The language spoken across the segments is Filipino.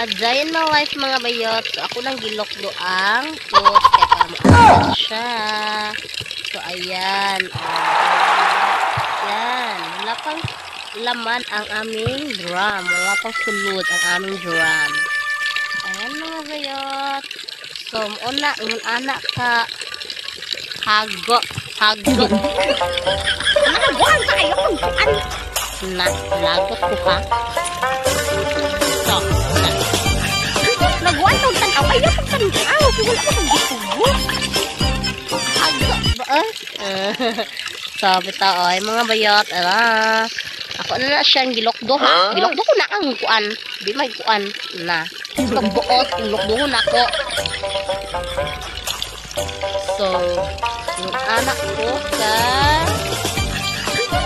Giant na life mga bayot. So, ako nang gilokdo ang fruit. Kaya para maalat siya. So, ayan. Ayan. Wala pang laman ang aming drum. Wala pang sulod ang aming drum. Ayan mga bayot. So, una, anak ka. Hago. Nagabuhan tayo. Lagot ko ka. So, nagwan tong tanaw. Ayaw tong tanaw. Wala ko tong gitugot. hago ba? So, bitaw, ay mga bayot. Ako na siyang gilokdo ha. Gilokdo ko na ang kuan. Di may kuan na. Pagbuot, gilokdo ko na ako. So, yung anak ko ka...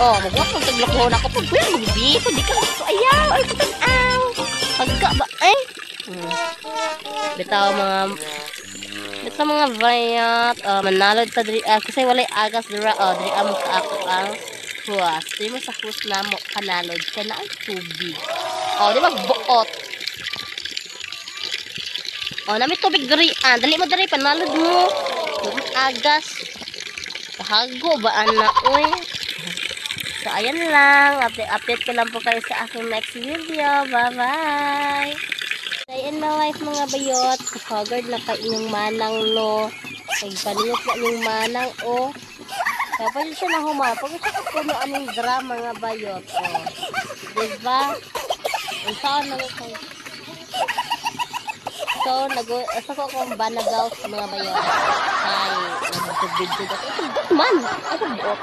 Oh, magbuot kong taglokdo na ako. Pagbuot, magbibi ko. Di ka gusto. Ayaw, ay patanaw. Pagka ba? Ay. Bitaw mga bayot. Manalod ta diri. Kasi walay agas dira. Diri amo ka ako ang huwas. Di mo sa huwas na mo kanalod ka na ang tubig. Di magbuot. Nami tubig diri. Dali mo diri panalod mo. Yung agas. Kahago ba ana oy. So ayan lang. Update ko lang po kayo sa aking next video. Bye-bye. Day in my life mga bayot. Haggard na ka inyong manang no. Nagpaniyot na inyong manang o. Kaya pa siya na humar. Pag siya ka puno anong drama mga bayot. Diba? Ang saan na ko. So, asa ko akong banagaw mga bayot. Ay, nagpag-video. Ito man. Ito buot.